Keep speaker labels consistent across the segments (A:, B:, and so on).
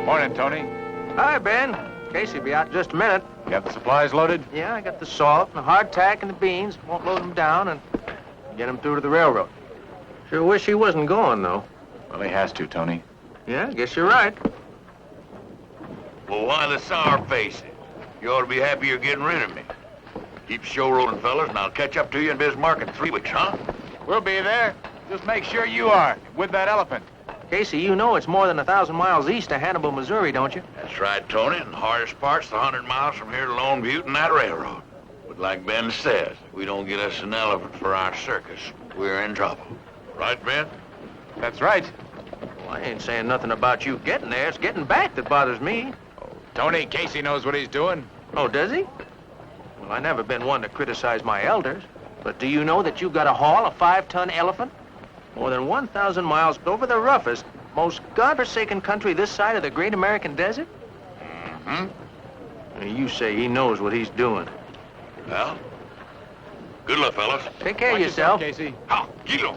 A: Morning, Tony.
B: Hi, Ben. Casey will be out in just a minute.
A: You have the supplies loaded?
B: Yeah, I got the salt and the hardtack and the beans. Won't load them down and get them through to the railroad. Sure wish he wasn't going, though.
A: Well, he has to, Tony.
B: Yeah, I guess you're right.
C: Well, why the sour faces? You ought to be happy you're getting rid of me. Keep show rolling, fellas, and I'll catch up to you in Bismarck in 3 weeks, huh?
A: We'll be there. Just make sure you are, with that elephant.
B: Casey, you know it's more than 1,000 miles east of Hannibal, Missouri, don't you?
C: That's right, Tony, and the hardest part's the 100 miles from here to Lone Butte and that railroad. But like Ben says, if we don't get us an elephant for our circus, we're in trouble. Right, Ben?
A: That's right.
B: Well, I ain't saying nothing about you getting there. It's getting back that bothers me.
A: Tony, Casey knows what he's doing.
B: Oh, does he? Well, I never been one to criticize my elders. But do you know that you've got to haul a 5-ton elephant? More than 1,000 miles over the roughest, most godforsaken country this side of the great American desert?
C: Mm-hmm.
B: You say he knows what he's doing.
C: Well, good luck, fellas.
B: Take care of
A: Watch
B: yourself.
A: Casey.
C: Ha! Kilo!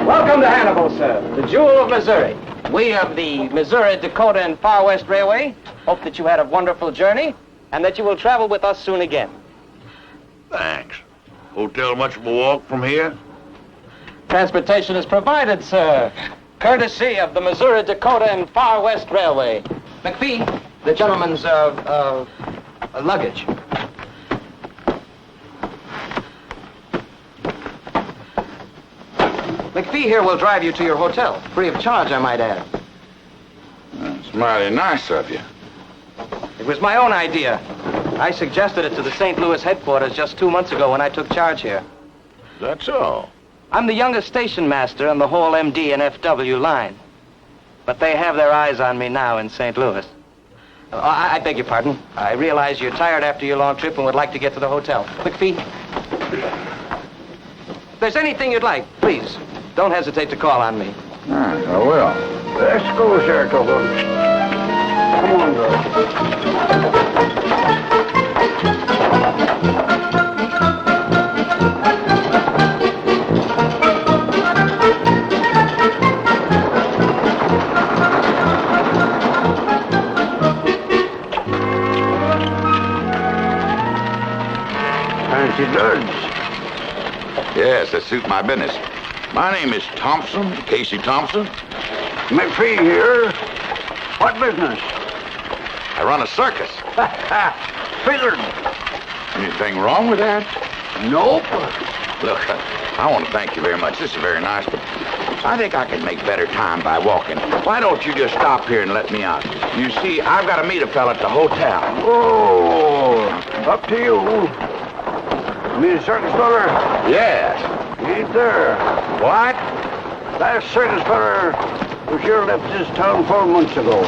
D: Welcome to Hannibal, sir, the jewel of Missouri. We of the Missouri, Dakota, and Far West Railway hope that you had a wonderful journey and that you will travel with us soon again.
C: Thanks. Hotel much of a walk from here?
D: Transportation is provided, sir, courtesy of the Missouri, Dakota, and Far West Railway. McPhee, the gentleman's luggage. McPhee here will drive you to your hotel, free of charge, I might add.
C: That's mighty nice of you.
D: It was my own idea. I suggested it to the St. Louis headquarters just 2 months ago when I took charge here.
C: That's all.
D: I'm the youngest station master on the whole MD and FW line. But they have their eyes on me now in St. Louis. I beg your pardon. I realize you're tired after your long trip and would like to get to the hotel. McPhee, if there's anything you'd like, please, don't hesitate to call on me.
C: All right, I will.
E: Let's go, Saratoga. Come on, girl. Fancy goods.
C: Yes, that suits my business. My name is Thompson, Casey Thompson.
E: McPhee here. What business?
C: I run a circus.
E: Figured.
C: Anything wrong with that?
E: Nope.
C: Look, I want to thank you very much. This is very nice, but I think I can make better time by walking. Why don't you just stop here and let me out? You see, I've got to meet a fella at the hotel.
E: Oh, up to you. Meet a circus feller?
C: Yes.
E: He ain't there.
C: What?
E: Last circus feller was sure left this town 4 months ago.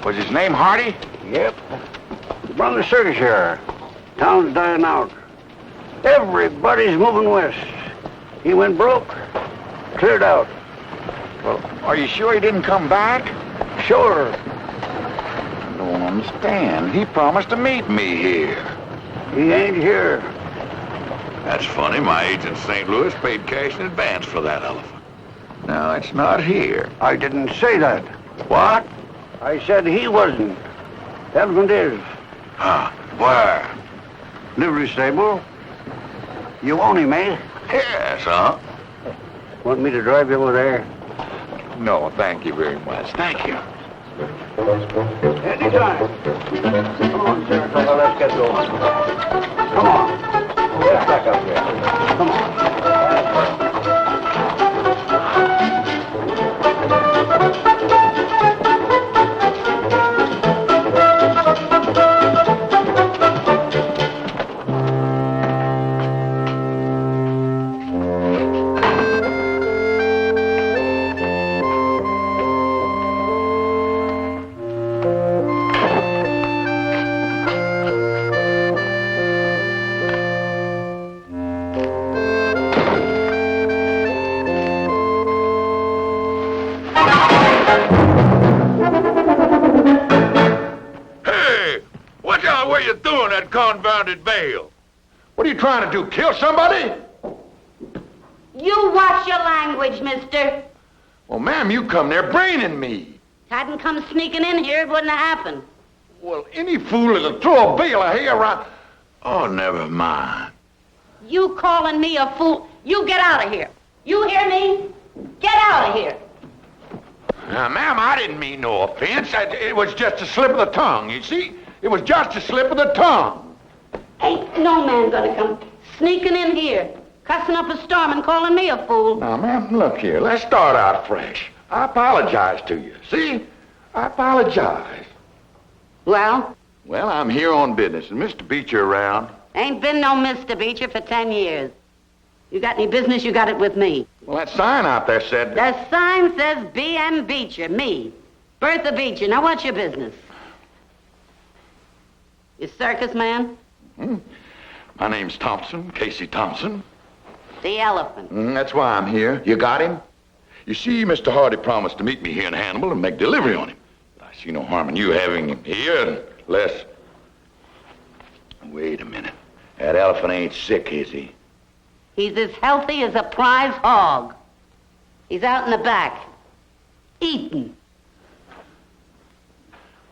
C: Was his name Hardy?
E: Yep. Run the circus here. Town's dying out. Everybody's moving west. He went broke. Cleared out.
C: Well, are you sure he didn't come back?
E: Sure.
C: I don't understand. He promised to meet me here.
E: He ain't here.
C: That's funny. My agent in St. Louis paid cash in advance for that elephant. No, it's not here.
E: I didn't say that.
C: What?
E: I said he wasn't. Elephant is.
C: Huh? Where?
E: Livery stable. You own him, eh?
C: Yes, huh?
E: Want me to drive you over there?
C: No, thank you very much. Thank you.
E: Anytime. Come on, Saratoga, let's get going. Come on. Get back up here. Come on.
C: are you doing, that confounded veil?
F: What are you trying to do, kill somebody?
G: You watch your language, mister.
F: Well, ma'am, you come there braining me.
G: Hadn't come sneaking in here, it wouldn't have happened.
F: Well, any fool is to throw a bale of hay around.
C: Oh, never mind.
G: You calling me a fool? You get out of here. You hear me? Get out of here.
F: Now, ma'am, I didn't mean no offense. It was just a slip of the tongue, you see? It was just a slip of the tongue.
G: Ain't no man gonna come sneaking in here, cussing up a storm and calling me a fool.
F: Now, ma'am, look here. Let's start out fresh. I apologize to you. See? I apologize.
G: Well,
F: Well, I'm here on business. Is Mr. Beecher around?
G: ain't been no Mr. Beecher for 10 years. You got any business, you got it with me.
F: Well, that sign out there said...
G: The sign says B.M. Beecher, me. Bertha Beecher. Now, what's your business? You circus man?
F: My name's Thompson, Casey Thompson.
G: The elephant.
F: That's why I'm here. You got him? You see, Mr. Hardy promised to meet me here in Hannibal and make delivery on him. I see no harm in you having him here unless...
C: Wait a minute. That elephant ain't sick, is he?
G: He's as healthy as a prize hog. He's out in the back, eating.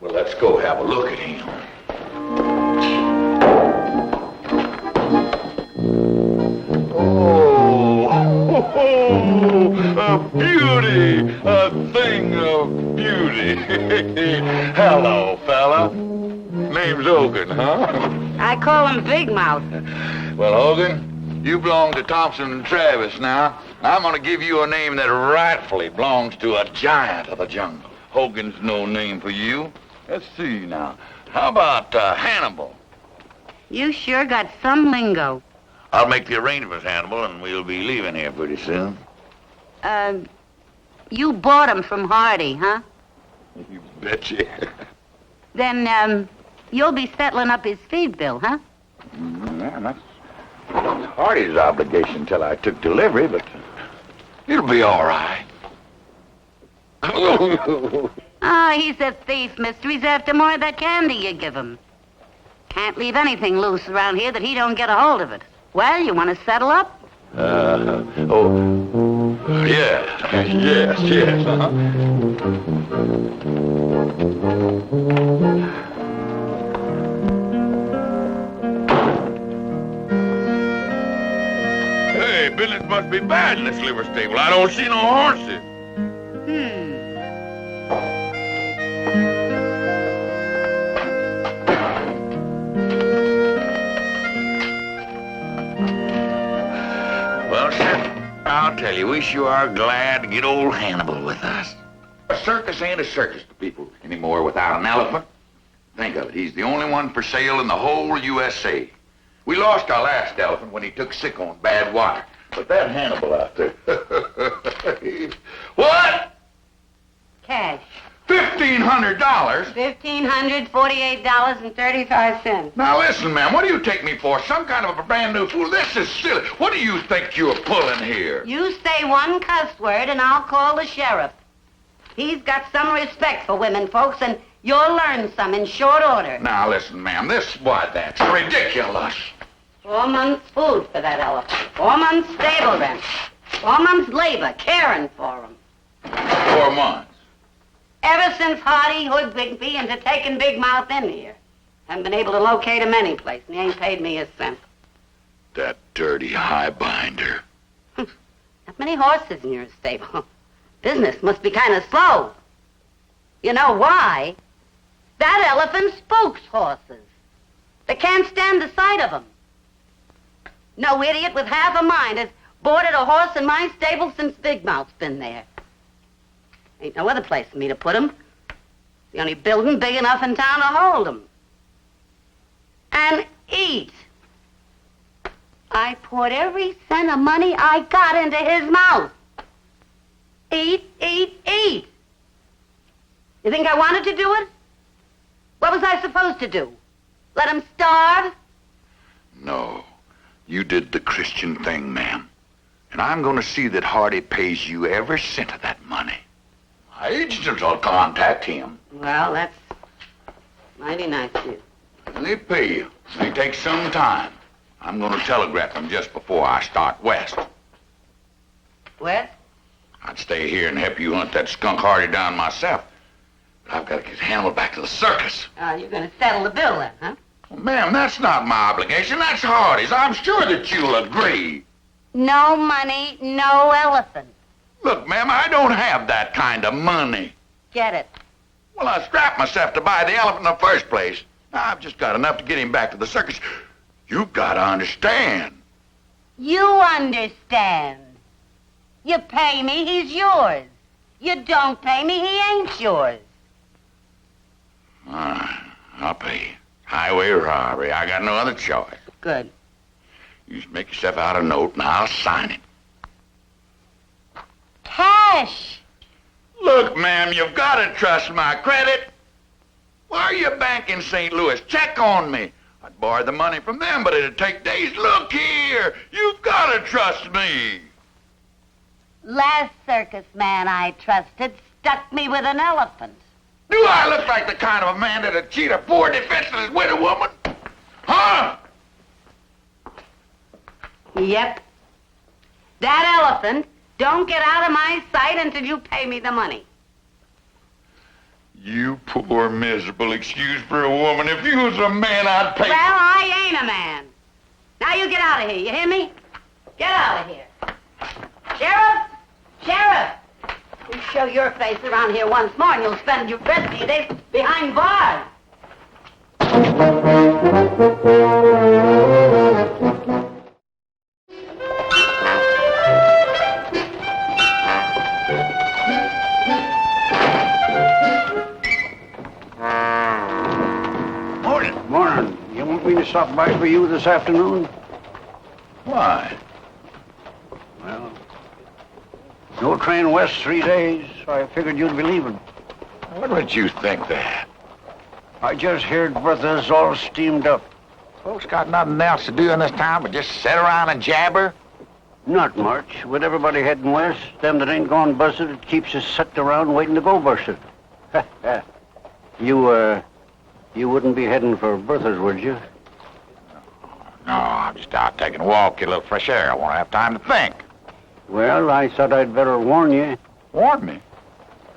C: Well, let's go have a look at him.
F: A beauty! A thing of beauty. Hello, fella. Name's Hogan, huh?
G: I call him Big Mouth.
C: Well, Hogan, you belong to Thompson and Travis now. I'm going to give you a name that rightfully belongs to a giant of the jungle. Hogan's no name for you. Let's see now. How about Hannibal?
G: You sure got some lingo.
C: I'll make the arrangements, Hannibal, and we'll be leaving here pretty soon.
G: You bought him from Hardy, huh?
F: You betcha.
G: Then, you'll be settling up his feed bill, huh?
C: Yeah, that's Hardy's obligation till I took delivery, but it'll be all right.
G: Ah, he's a thief, mister. He's after more of that candy you give him. Can't leave anything loose around here that he don't get a hold of it. Well, you want to settle up?
C: Yes, uh-huh. Hey, business must be bad in this liver stable. I don't see no horses. Well, sir, I'll tell you, we sure are glad to get old Hannibal with us. A circus ain't a circus to people anymore without an elephant. Think of it, he's the only one for sale in the whole USA. We lost our last elephant when he took sick on bad water. But that Hannibal out there... What?
G: Cash.
C: $1,500?
G: $1,548.35.
C: Now listen, ma'am, what do you take me for? Some kind of a brand new fool? This is silly. What do you think you're pulling here?
G: You say one cuss word and I'll call the sheriff. He's got some respect for women folks, and you'll learn some in short order.
C: Now listen, ma'am, that's ridiculous.
G: 4 months' food for that elephant. 4 months' stable rent. 4 months' labor caring for him.
C: 4 months.
G: Ever since Hardy hoodwinked me into taking Big Mouth in here. Haven't been able to locate him any place, and he ain't paid me a cent.
C: That dirty highbinder.
G: Not many horses in your stable. Business must be kind of slow. You know why? That elephant spooks horses. They can't stand the sight of him. No idiot with half a mind has boarded a horse in my stable since Big Mouth's been there. Ain't no other place for me to put him. The only building big enough in town to hold him. And eat. I poured every cent of money I got into his mouth. Eat, eat, eat. You think I wanted to do it? What was I supposed to do? Let him starve?
C: No. You did the Christian thing, ma'am. And I'm going to see that Hardy pays you every cent of that money. My agents will contact him.
G: Well, that's mighty nice of you.
F: They pay you. They take some time. I'm going to telegraph them just before I start west.
G: West?
F: I'd stay here and help you hunt that skunk Hardy down myself. But I've got to get Hannibal back to the circus.
G: You're going to settle the bill then, huh?
F: Well, ma'am, that's not my obligation. That's Hardy's. I'm sure that you'll agree.
G: No money, no elephant.
F: Look, ma'am, I don't have that kind of money.
G: Get it.
F: Well, I strapped myself to buy the elephant in the first place. I've just got enough to get him back to the circus. You've got to understand.
G: You understand. You pay me, he's yours. You don't pay me, he ain't yours.
F: I'll pay you. Highway robbery. I got no other choice.
G: Good.
F: You just make yourself out a note and I'll sign it.
G: Cash.
F: Look, ma'am, you've got to trust my credit. Why are you banking St. Louis? Check on me. I'd borrow the money from them, but it'd take days. Look here. You've got to trust me.
G: Last circus man I trusted stuck me with an elephant.
F: Do I look like the kind of a man that'd cheat a poor, defenseless widow woman? Huh?
G: Yep. That elephant don't get out of my sight until you pay me the money.
F: You poor, miserable excuse for a woman. If you was a man, I'd pay...
G: Well, I ain't a man. Now you get out of here, you hear me? Get out of here. Sheriff! Sheriff! You show your face around here once more and you'll spend your rest of your days behind bars.
E: Morning. You want me to stop by for you this afternoon?
F: Why?
E: Well, no train west 3 days. I figured you'd be leaving.
F: What would you think that?
E: I just heard Bertha's all steamed up.
C: Folks got nothing else to do in this town but just sit around and jabber?
E: Not much. With everybody heading west, them that ain't gone busted, it keeps us sitting around waiting to go busted. You wouldn't be heading for Bertha's, would you?
C: No, I'm just out taking a walk, get a little fresh air. I won't have time to think.
E: Well, I thought I'd better warn you.
C: Warn me.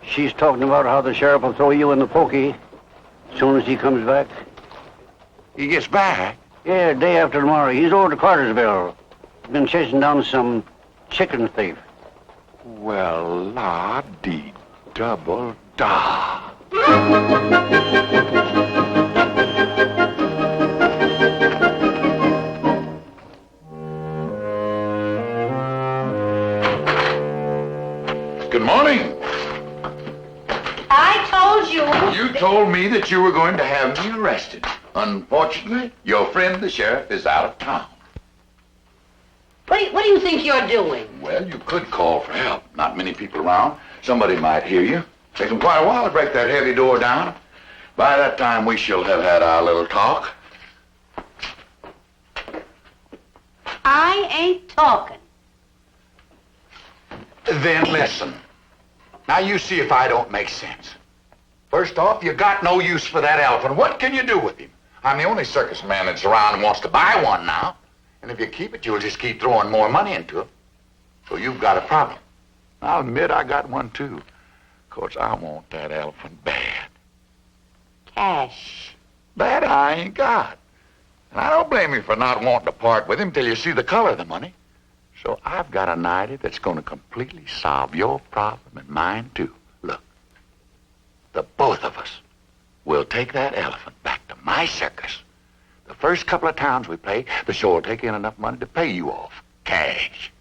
E: She's talking about how the sheriff will throw you in the pokey as soon as he comes back.
C: He gets back.
E: Yeah, day after tomorrow. He's over to Cartersville. He's been chasing down some chicken thief.
C: Well, la-dee-double-da.
F: Good morning.
G: I told you.
F: You told me that you were going to have me arrested. Unfortunately, your friend, the sheriff, is out of town.
G: What do you think you're doing?
F: Well, you could call for help. Not many people around. Somebody might hear you. Take them quite a while to break that heavy door down. By that time, we shall have had our little talk.
G: I ain't talking.
F: Then listen. Now you see if I don't make sense. First off, you got no use for that elephant. What can you do with him? I'm the only circus man that's around and wants to buy one now. And if you keep it, you'll just keep throwing more money into it. So you've got a problem. I'll admit I got one too. 'Cause I want that elephant bad.
G: Cash.
F: That I ain't got. And I don't blame you for not wanting to part with him till you see the color of the money. So I've got an idea that's going to completely solve your problem and mine too. Look, the both of us will take that elephant back to my circus. The first couple of towns we play, the show will take in enough money to pay you off. Cash.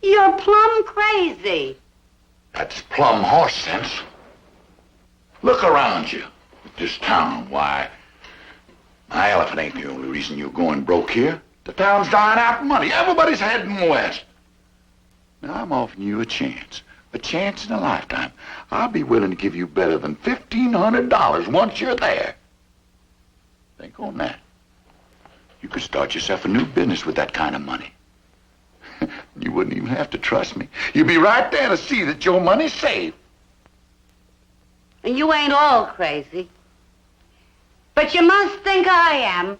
G: You're plumb crazy.
F: That's plumb horse sense. Look around you. This town, why, my elephant ain't the only reason you're going broke here. The town's dying out of money. Everybody's heading west. Now, I'm offering you a chance in a lifetime. I'll be willing to give you better than $1,500 once you're there. Think on that. You could start yourself a new business with that kind of money. You wouldn't even have to trust me. You'd be right there to see that your money's safe.
G: And you ain't all crazy. But you must think I am.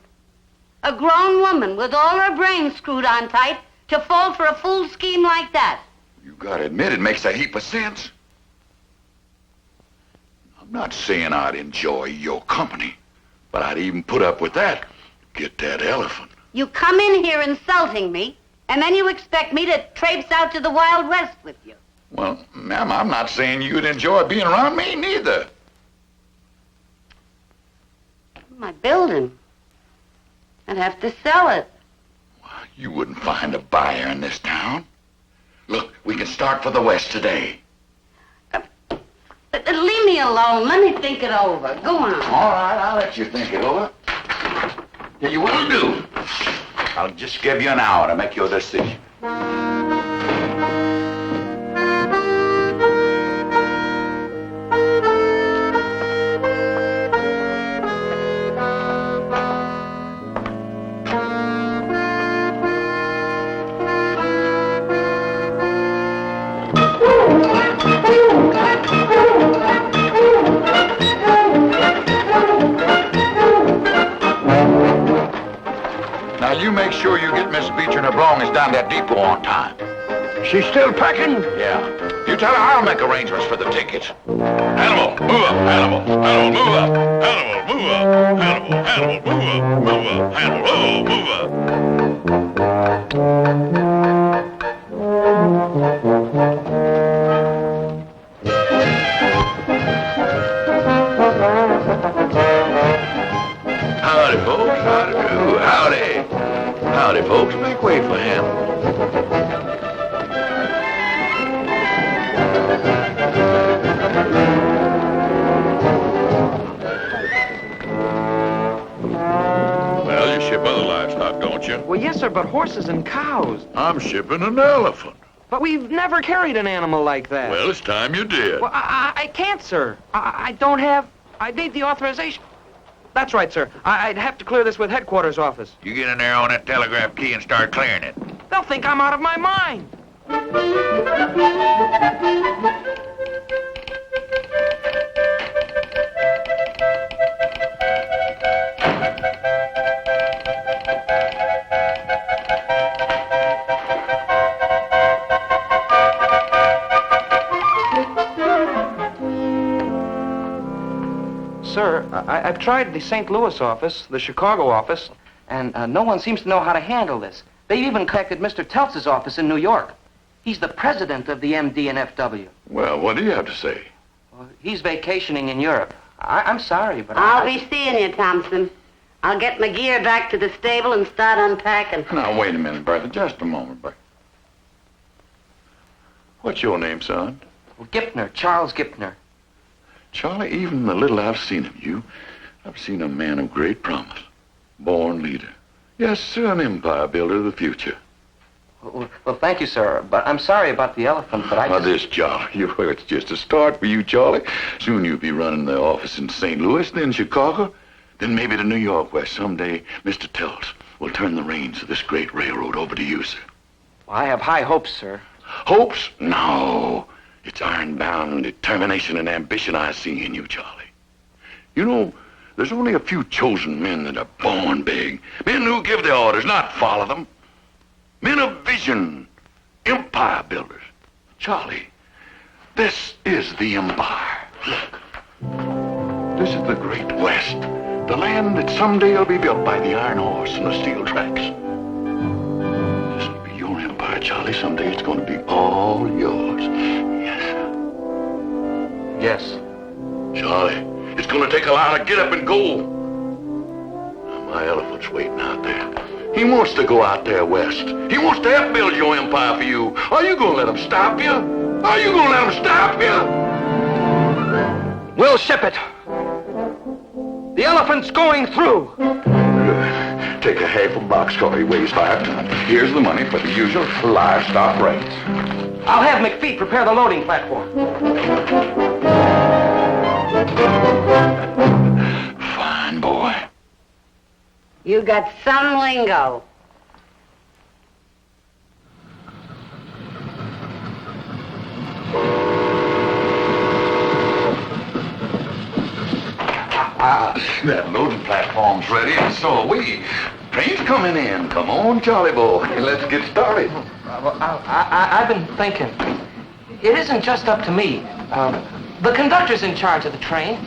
G: A grown woman with all her brains screwed on tight to fall for a fool scheme like that.
F: You gotta admit it makes a heap of sense. I'm not saying I'd enjoy your company, but I'd even put up with that. Get that elephant.
G: You come in here insulting me, and then you expect me to traipse out to the Wild West with you.
F: Well, ma'am, I'm not saying you'd enjoy being around me, neither.
G: My building. I'd have to sell it.
F: You wouldn't find a buyer in this town. Look, we can start for the West today.
G: Leave me alone. Let me think it over. Go on.
F: All right, I'll let you think it over. Yeah, you will do. I'll just give you an hour to make your decision. Now, you make sure you get Miss Beecher and her belongings down to that depot on time.
E: She's still packing?
F: Yeah. You tell her I'll make arrangements for the tickets. Hannibal, move up. Hannibal, Hannibal, move up. Hannibal, move up. Hannibal, Hannibal, move up. Move up. Hannibal, oh, move up. Howdy, folks. Howdy, do. Howdy. Howdy, folks. Make way for Hannibal. Well, you ship other livestock, don't you?
D: Well, yes, sir, but horses and cows.
F: I'm shipping an elephant.
D: But we've never carried an animal like that.
F: Well, it's time you did.
D: Well, I can't, sir. I don't have... I need the authorization. That's right, sir. I'd have to clear this with headquarters office.
F: You get in there on that telegraph key and start clearing it.
D: They'll think I'm out of my mind. Sir, I've tried the St. Louis office, the Chicago office, and no one seems to know how to handle this. They've even contacted Mr. Teltz's office in New York. He's the president of the MD and FW.
F: Well, what do you have to say?
D: Well, he's vacationing in Europe. I'm sorry, but
G: I'll be seeing you, Thompson. I'll get my gear back to the stable and start unpacking.
F: Now, wait a minute, Bertha. Just a moment, Bertha. What's your name, son?
D: Well, Gipner, Charles Gipner.
F: Charlie, even the little I've seen of you, I've seen a man of great promise. Born leader. Yes, sir, an empire builder of the future.
D: Well, thank you, sir, but I'm sorry about the elephant, but I
F: Now,
D: just...
F: this, Charlie, it's just a start for you, Charlie. Soon you'll be running the office in St. Louis, then Chicago, then maybe to New York, where someday Mr. Teltz will turn the reins of this great railroad over to you, sir.
D: Well, I have high hopes, sir.
F: Hopes? No. It's iron-bound determination and ambition I see in you, Charlie. You know, there's only a few chosen men that are born big. Men who give the orders, not follow them. Men of vision. Empire builders. Charlie, this is the empire. Look. This is the Great West. The land that someday will be built by the iron horse and the steel tracks. This will be your empire, Charlie. Someday it's going to be all yours.
D: Yes.
F: Charlie, it's gonna take a lot of get up and go. Now, my elephant's waiting out there. He wants to go out there west. He wants to help build your empire for you. Are you gonna let him stop you? Are you gonna let him stop you?
D: We'll ship it. The elephant's going through.
F: Good. Take a half a boxcar. He weighs 5 tons. Here's the money for the usual livestock rates.
D: I'll have McPhee prepare the loading platform.
F: Fine boy.
G: You got some lingo.
F: That loading platform's ready, and so are we. Train's coming in. Come on, Charlie boy. Let's get started.
D: I've been thinking. It isn't just up to me. The conductor's in charge of the train.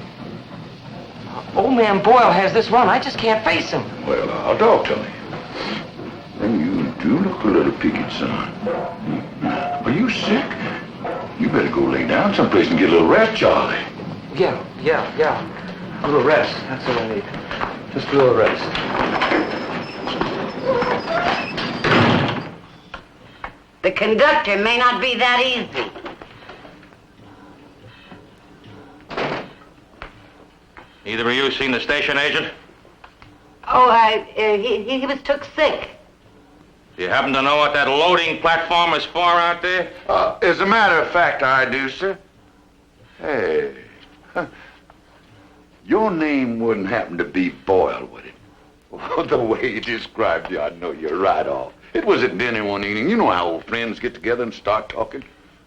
D: Old man Boyle has this run. I just can't face him.
F: Well, I'll talk to him. And you do look a little peaked, son. Are you sick? You better go lay down someplace and get a little rest, Charlie.
D: Yeah. A little rest. That's what I need. Just a little rest.
G: The conductor may not be that easy.
A: Either of you seen the station agent?
G: Oh, he was took sick.
A: Do you happen to know what that loading platform is for out there?
F: As a matter of fact, I do, sir. Hey, your name wouldn't happen to be Boyle, would it? Well, the way you described you, I know you're right off. It was at dinner one evening. You know how old friends get together and start talking.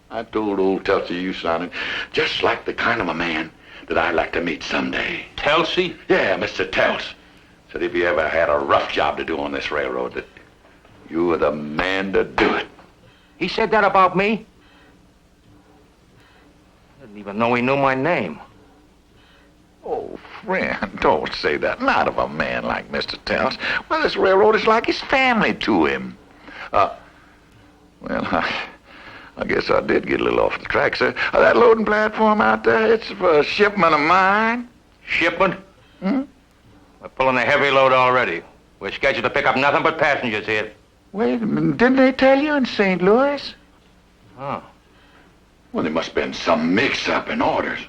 F: I told old Telsey you sounded just like the kind of a man that I'd like to meet someday.
A: Telsey?
F: Yeah, Mr. Tels. Said if you ever had a rough job to do on this railroad, that you were the man to do it.
B: He said that about me? I didn't even know he knew my name.
F: Oh, friend, don't say that. Not of a man like Mr. Towns. Well, this railroad is like his family to him. I guess I did get a little off the track, sir. That loading platform out there, it's for a shipment of mine.
A: Shipment? We're pulling a heavy load already. We're scheduled to pick up nothing but passengers here.
F: Wait a minute, didn't they tell you in St. Louis?
A: Oh.
F: Well, there must have been some mix-up in orders.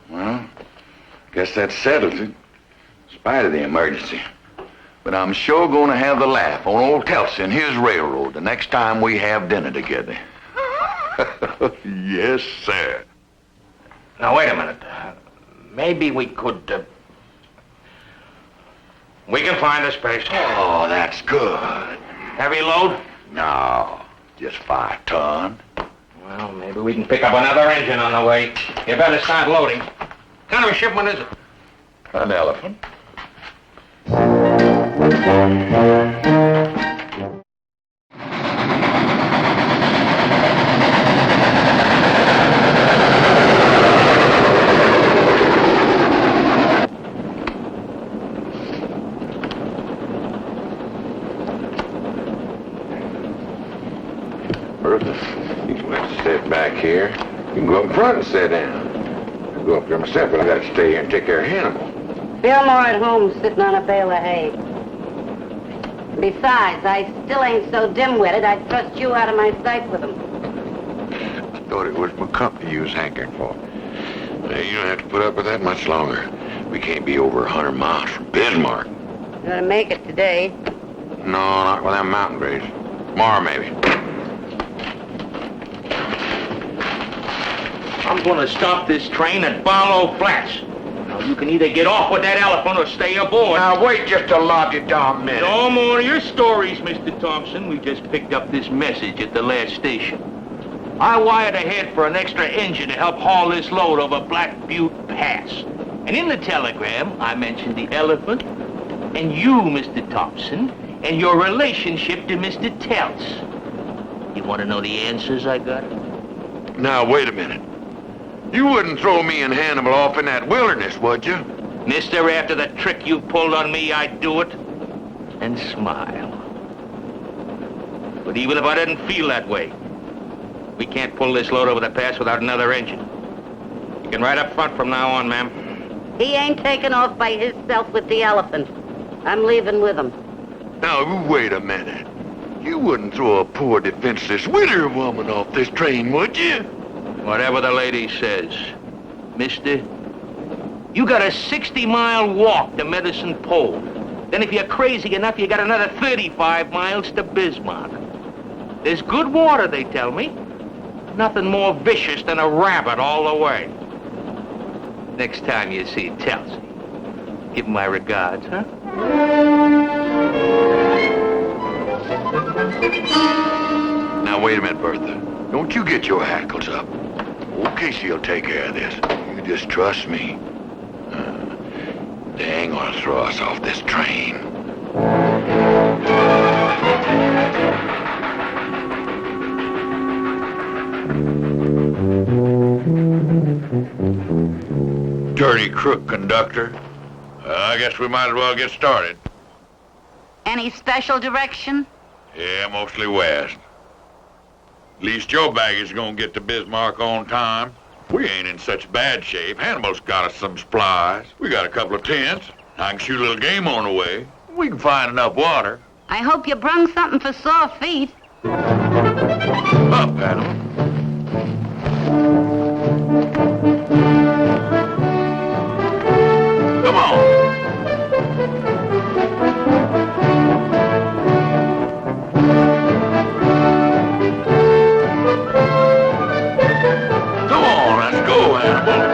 F: Well, guess that settles it, in spite of the emergency. But I'm sure going to have the laugh on old Telsey and his railroad the next time we have dinner together. Yes, sir.
B: Now, wait a minute. Maybe we could, we can find a space.
F: Oh, that's good.
B: Heavy load?
F: No, just 5 ton.
B: Well, maybe we can pick up another engine on the way. You better start loading. What kind of a shipment is it?
F: An elephant. Bertha, you can have to sit back here. You can go up front and sit down. I'll go up there myself, but I got to stay here and take care of Hannibal.
G: Fillmore at home sitting on a bale of hay. Besides, I still ain't so dim-witted I'd thrust you out of my sight with him.
F: I thought it was my company you was hankering for. Hey, you don't have to put up with that much longer. We can't be over 100 miles from Bismarck.
G: You're gonna make it today.
F: No, not with them mountain grades. Tomorrow, maybe.
B: I'm going to stop this train at Barlow Flats. Now, you can either get off with that elephant or stay aboard.
F: Now, wait just a logjam minute.
B: No more of your stories, Mr. Thompson. We just picked up this message at the last station. I wired ahead for an extra engine to help haul this load over Black Butte Pass. And in the telegram, I mentioned the elephant, and you, Mr. Thompson, and your relationship to Mr. Tels. You want to know the answers I got?
F: Now, wait a minute. You wouldn't throw me and Hannibal off in that wilderness, would you?
B: Mister, after the trick you pulled on me, I'd do it and smile. But even if I didn't feel that way, we can't pull this load over the pass without another engine. You can ride up front from now on, ma'am.
G: He ain't taken off by himself with the elephant. I'm leaving with him.
F: Now, wait a minute. You wouldn't throw a poor defenseless widow woman off this train, would you?
B: Whatever the lady says. Mister, you got a 60-mile walk to Medicine Pole. Then if you're crazy enough, you got another 35 miles to Bismarck. There's good water, they tell me. Nothing more vicious than a rabbit all the way. Next time you see Telsey, give him my regards, huh?
F: Now, wait a minute, Bertha. Don't you get your hackles up. Old Casey will take care of this. You just trust me.
C: throw us off this train. Dirty crook, conductor. I guess we might as well get started.
G: Any special direction?
C: Yeah, mostly west. At least your baggage is gonna get to Bismarck on time. We ain't in such bad shape. Hannibal's got us some supplies. We got a couple of tents. I can shoot a little game on the way. We can find enough water.
G: I hope you brung something for sore feet.
C: Up, Hannibal. Come on. Come on, let's go, Hannibal.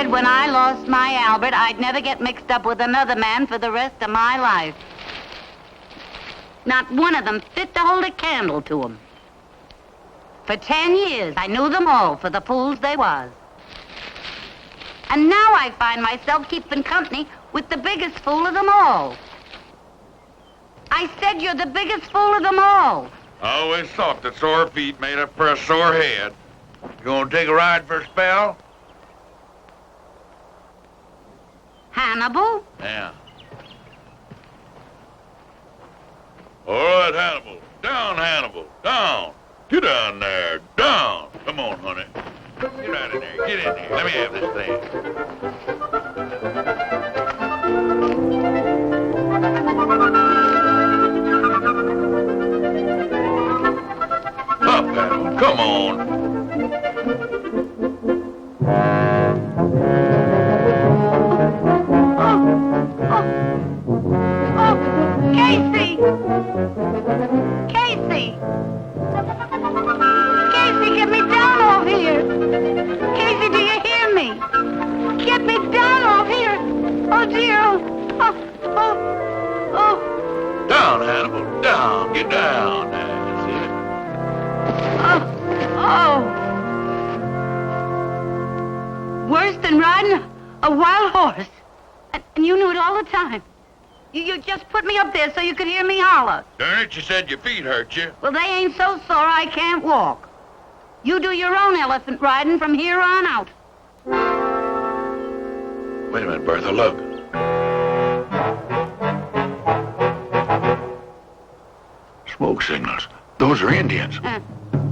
G: When I lost my Albert, I'd never get mixed up with another man for the rest of my life. Not one of them fit to hold a candle to him. For 10 years, I knew them all for the fools they was. And now I find myself keeping company with the biggest fool of them all. I said you're the biggest fool of them all.
C: I always thought that sore feet made up for a sore head. You want to take a ride for a spell?
G: Hannibal?
C: Yeah. All right, Hannibal. Down, Hannibal. Down. Get down there. Down. Come on, honey. Get right in there. Get in there. Let me have this thing. Up, Hannibal. Come on.
G: Casey! Casey! Casey, get me down off here! Casey, do you hear me? Get me down off here! Oh, dear! Oh!
C: Down, Hannibal. Down. Get down. That's
G: Oh! Worse than riding a wild horse. And you knew it all the time. You just put me up there so you could hear me holler.
C: Darn it, you said your feet hurt you.
G: Well, they ain't so sore I can't walk. You do your own elephant riding from here on out.
C: Wait a minute, Bertha, look. Smoke signals. Those are Indians.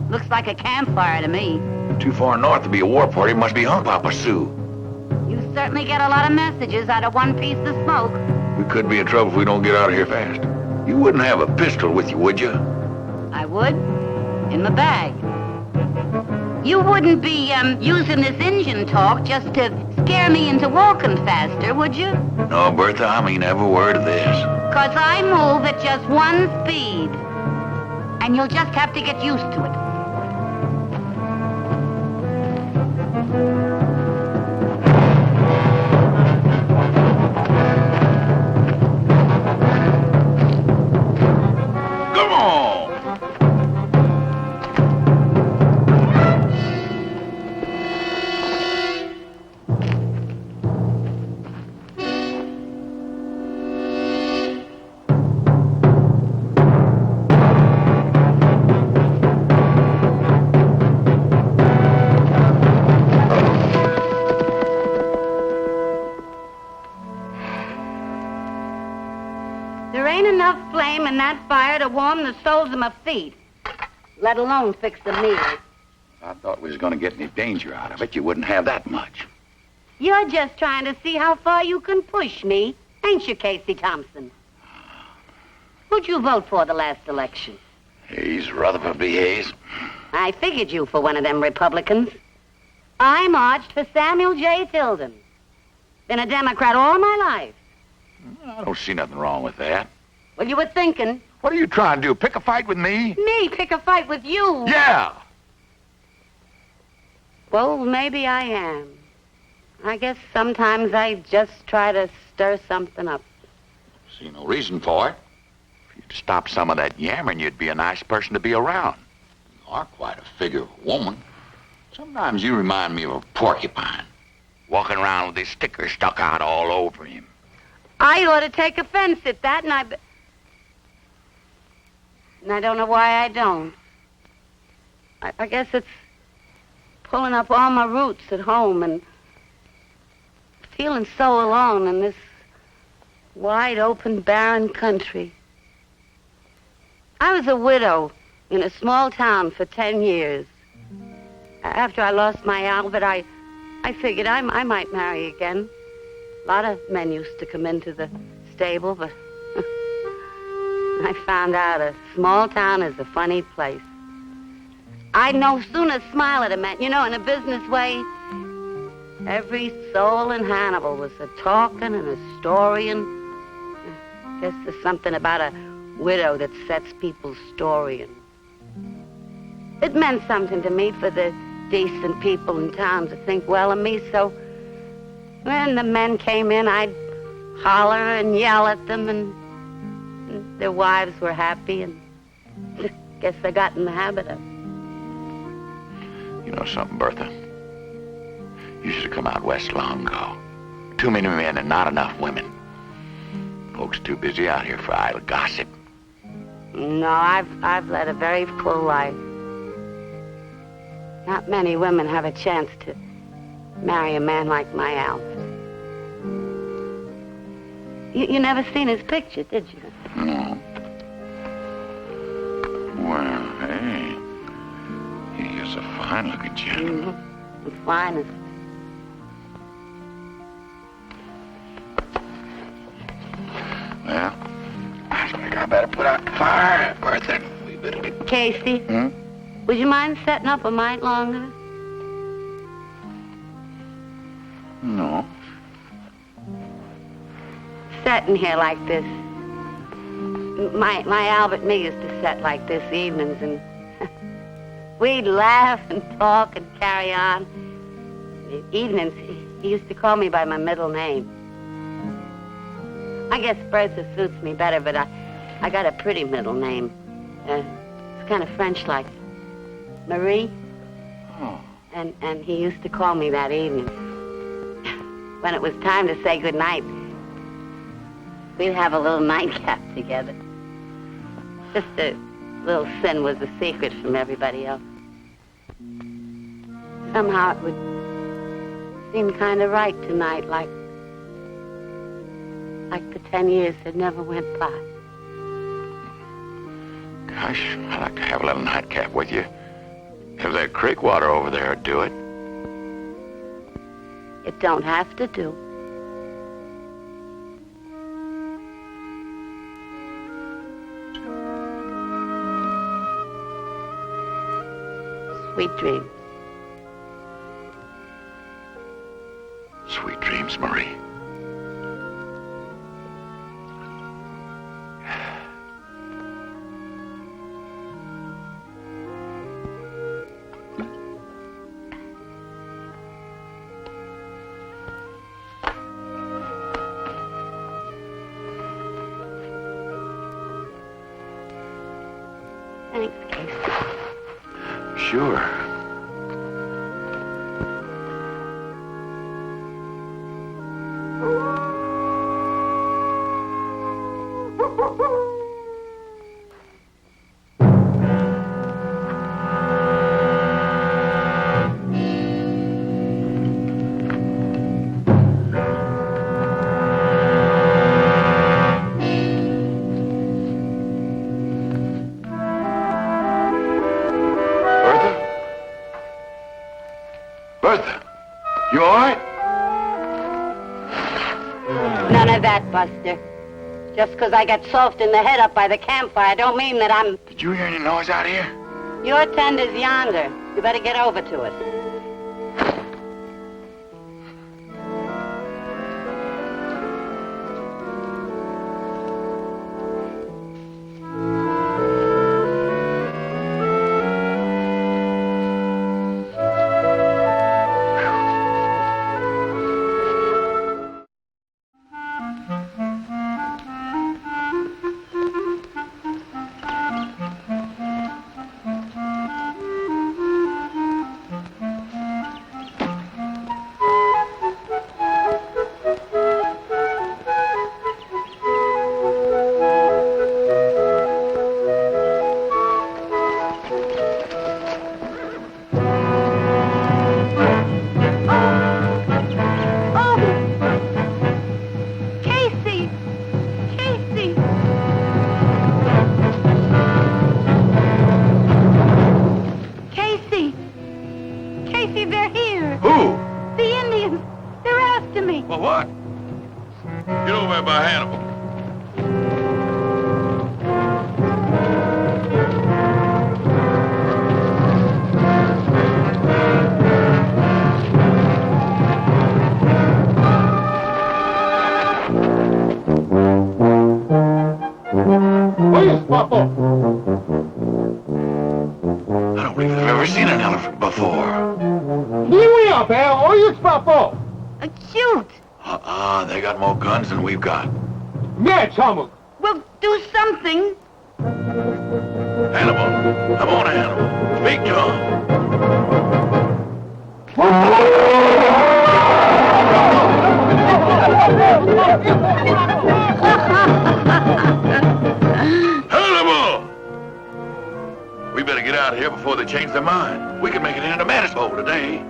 G: Looks like a campfire to me.
C: Too far north to be a war party. Must be hung Papa Sioux.
G: You certainly get a lot of messages out of one piece of smoke.
C: We could be in trouble if we don't get out of here fast. You wouldn't have a pistol with you, would you?
G: I would. In my bag. You wouldn't be, using this engine talk just to scare me into walking faster, would you?
C: No, Bertha, I mean every word of this.
G: 'Cause I move at just one speed. And you'll just have to get used to it. And that fire to warm the soles of my feet, let alone fix the meal.
F: I thought we was going to get any danger out of it. You wouldn't have that much.
G: You're just trying to see how far you can push me, ain't you, Casey Thompson? Who'd you vote for the last election?
F: Hayes, Rutherford B. Hayes.
G: I figured you for one of them Republicans. I marched for Samuel J. Tilden. Been a Democrat all my life.
F: I don't see nothing wrong with that.
G: Well, you were thinking.
F: What are you trying to do? Pick a fight with me?
G: Me pick a fight with you?
F: Yeah.
G: Well, maybe I am. I guess sometimes I just try to stir something up.
C: See no reason for it. If you'd stop some of that yammering, you'd be a nice person to be around. You are quite a figure of a woman. Sometimes you remind me of a porcupine, walking around with his sticker stuck out all over him.
G: I ought to take offense at that, and I don't know why I don't. I guess it's pulling up all my roots at home and feeling so alone in this wide open, barren country. I was a widow in a small town for 10 years. After I lost my Albert, I figured I might marry again. A lot of men used to come into the stable, but I found out a small town is a funny place. I'd no sooner smile at a man, in a business way. Every soul in Hannibal was a talking and a storying. I guess there's something about a widow that sets people's storying. It meant something to me for the decent people in town to think well of me, so when the men came in, I'd holler and yell at them, and their wives were happy, and I guess I got in the habit of it.
C: You know something, Bertha? You should have come out west long ago. Too many men and not enough women. Folks too busy out here for idle gossip.
G: No, I've led a very full life. Not many women have a chance to marry a man like my Alf. You never seen his picture, did you?
C: No. Well, hey. He is a fine-looking gentleman.
G: The finest.
C: Well, I think I better put out the fire, Bertha. We better get...
G: Casey, would you mind setting up a mite longer?
C: No.
G: Setting here like this. My Albert and me used to set like this evenings, and we'd laugh and talk and carry on. Evenings, he used to call me by my middle name. I guess Bertha suits me better, but I got a pretty middle name. It's kind of French-like. Marie.
C: Oh.
G: And he used to call me that evening. When it was time to say goodnight, we'd have a little nightcap together. Just a little sin was a secret from everybody else. Somehow it would seem kind of right tonight, like the 10 years that never went by.
C: Gosh, I'd like to have a little nightcap with you. If that creek water over there would do it.
G: It don't have to do. Sweet dreams.
C: Sweet dreams, Marie.
G: Thanks, Casey.
C: Sure. Bertha, you all right?
G: None of that, Buster. Just because I got soft in the head up by the campfire don't mean that I'm...
C: Did you hear any noise out here?
G: Your tender's yonder. You better get over to it. Indians. They're after me.
C: Well, what? Get over there by Hannibal.
F: I don't believe I've ever seen an elephant before.
G: Shoot.
F: They got more guns than we've got.
G: Well, do something.
F: Hannibal, come on, Hannibal. Speak to him. Hannibal! We better get out of here before they change their mind. We can make it into Manus Bowl today.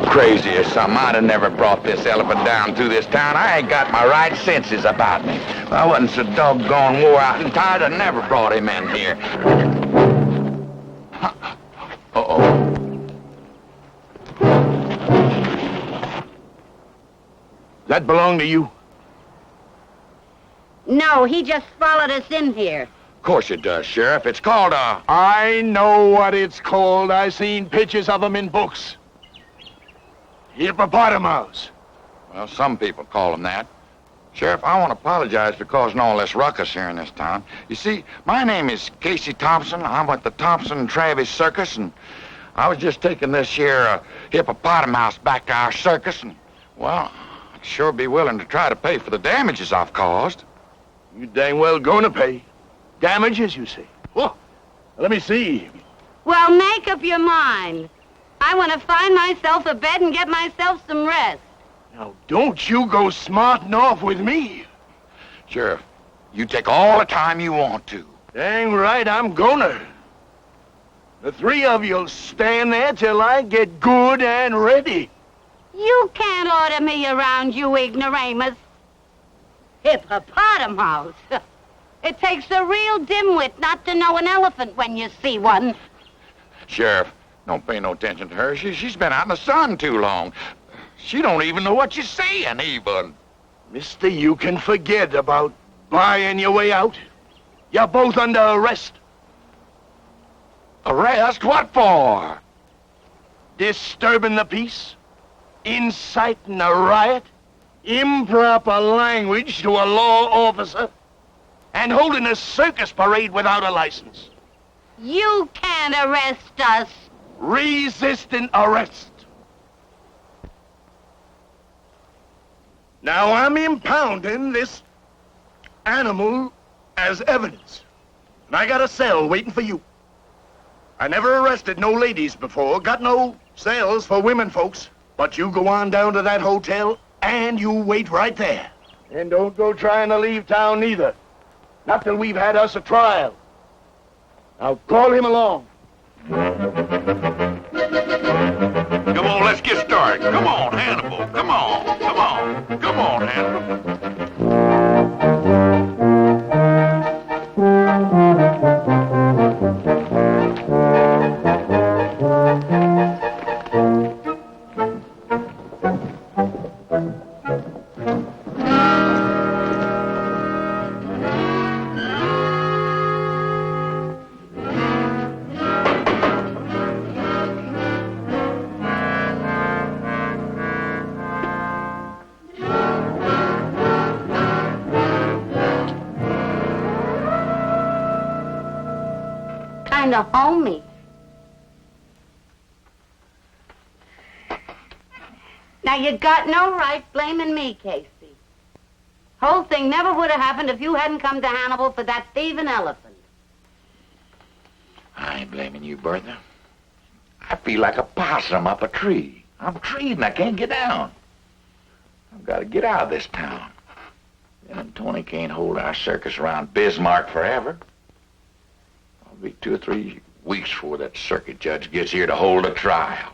F: Crazy or something. I'd have never brought this elephant down through this town. I ain't got my right senses about me. If I wasn't so doggone wore out and tired, I'd never brought him in here. Uh-oh. That belong to you?
G: No, he just followed us in here.
C: Of course it does, Sheriff. It's called a...
F: I know what it's called. I seen pictures of them in books. Hippopotamus.
C: Well, some people call them that. Sheriff, I want to apologize for causing all this ruckus here in this town. You see, my name is Casey Thompson. I'm with the Thompson and Travis Circus, and I was just taking this here hippopotamus back to our circus, and, well, I'd sure be willing to try to pay for the damages I've caused.
F: You dang well gonna pay. Damages, you say? Oh, let me see.
G: Well, make up your mind. I want to find myself a bed and get myself some rest.
F: Now, don't you go smarting off with me.
C: Sheriff, you take all the time you want to.
F: Dang right, I'm gonna. The three of you'll stand there till I get good and ready.
G: You can't order me around, you ignoramus. Hippopotamus. It takes a real dimwit not to know an elephant when you see one.
C: Sheriff, don't pay no attention to her. She's been out in the sun too long. She don't even know what you're saying, even.
F: Mister, you can forget about buying your way out. You're both under arrest.
C: Arrest? What for?
F: Disturbing the peace, inciting a riot, improper language to a law officer, and holding a circus parade without a license.
G: You can't arrest us.
F: Resisting arrest. Now, I'm impounding this animal as evidence. And I got a cell waiting for you. I never arrested no ladies before, got no cells for women folks.
H: But you go on down to that hotel, and you wait right there. And don't go trying to leave town neither. Not till we've had us a trial. Now call him along.
C: Come on, let's get started. Come on, Hannibal. Come on, come on. Come on, Hannibal.
G: Kinda homey. Now, you got no right blaming me, Casey. Whole thing never would have happened if you hadn't come to Hannibal for that thieving elephant.
C: I ain't blaming you, Bertha. I feel like a possum up a tree. I'm treed and I can't get down. I've got to get out of this town. Ben and Tony can't hold our circus around Bismarck forever. It'll be 2 or 3 weeks before that circuit judge gets here to hold a trial.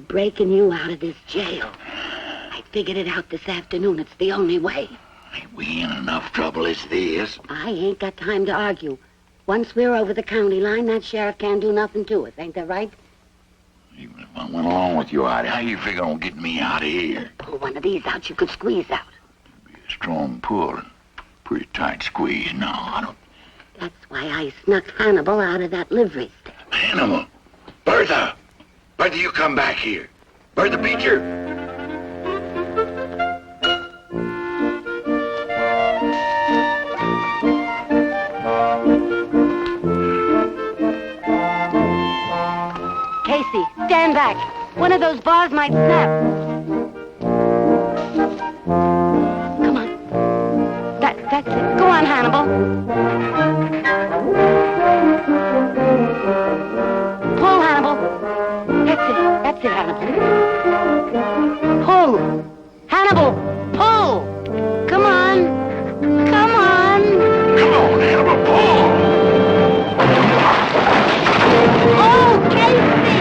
G: Breaking you out of this jail. I figured it out this afternoon. It's the only way.
C: Ain't we in enough trouble as this?
G: I ain't got time to argue. Once we're over the county line, that sheriff can't do nothing to us. Ain't that right?
C: Even if I went along with you, how you figure on getting me out of here?
G: Pull one of these out, you could squeeze out.
C: It'd be a strong pull and pretty tight squeeze. No, I don't.
G: That's why I snuck Hannibal out of that livery stable.
C: Hannibal! Bertha! Bertha, you come back here. Bertha Beecher!
G: Casey, stand back. One of those bars might snap. Come on. That's it. Go on, Hannibal. Pull, Hannibal. That's it, Hannibal. Pull. Hannibal, pull. Come on. Come on.
C: Come on, Hannibal, pull!
G: Oh, Casey!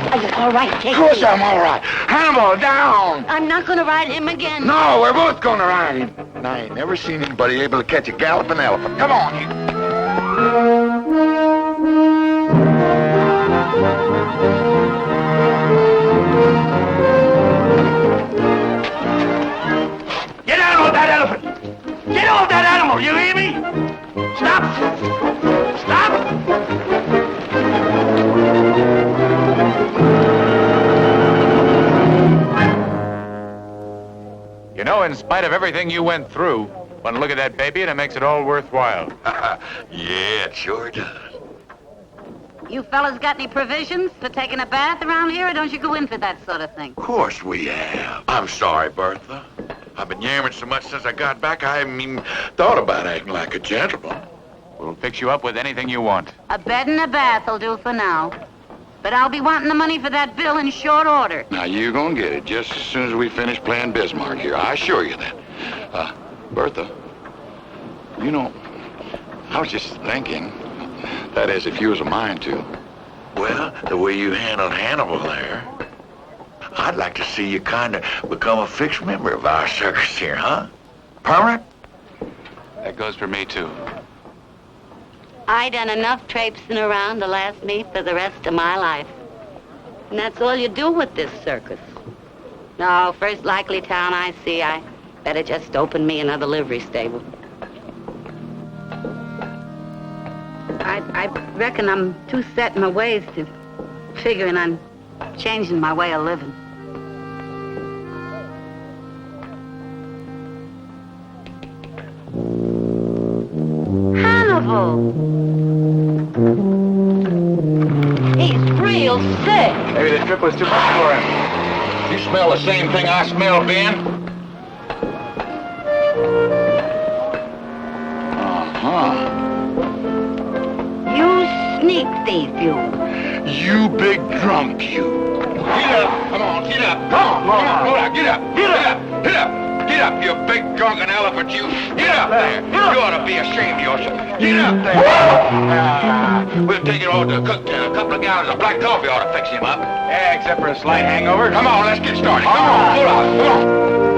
G: Are you all right, Casey?
C: Of course I'm all right. Hannibal, down!
G: I'm not going to ride him again.
C: No, we're both going to ride him. And I ain't never seen anybody able to catch a galloping elephant. Come on, you.
H: Get down off that elephant! Get off that animal, you hear me? Stop! Stop!
A: You know, in spite of everything you went through, one look at that baby and it makes it all worthwhile.
C: Yeah, it sure does.
G: You fellas got any provisions for taking a bath around here, or don't you go in for that sort of thing?
C: Of course we have. I'm sorry, Bertha. I've been yammering so much since I got back, I haven't even thought about acting like a gentleman.
A: We'll fix you up with anything you want.
G: A bed and a bath will do for now. But I'll be wanting the money for that bill in short order.
C: Now, you're gonna get it just as soon as we finish playing Bismarck here. I assure you that. Bertha, you know, I was just thinking, that is, if you was a mind to. Well, the way you handled Hannibal there, I'd like to see you kind of become a fixed member of our circus here, huh? Permanent?
I: That goes for me, too.
G: I done enough traipsing around to last me for the rest of my life. And that's all you do with this circus. No, first likely town I see, I better just open me another livery stable. I reckon I'm too set in my ways to figuring on changing my way of living. Hannibal! He's real sick.
C: Maybe the trip was too much for him. You smell the same thing I smell, Ben? Uh-huh.
G: You sneak thief, you.
C: You big drunk, you. Get up. Come on, get up. Come on. Hold on, get up. Get up. Get up. Get up, you big drunken elephant, you. Get up there. You ought to be ashamed of yourself. Get up there. We'll take it over to a couple of gallons of black coffee ought to fix him up.
I: Yeah, except for a slight hangover.
C: Come on, let's get started. Come on, hold on, come on.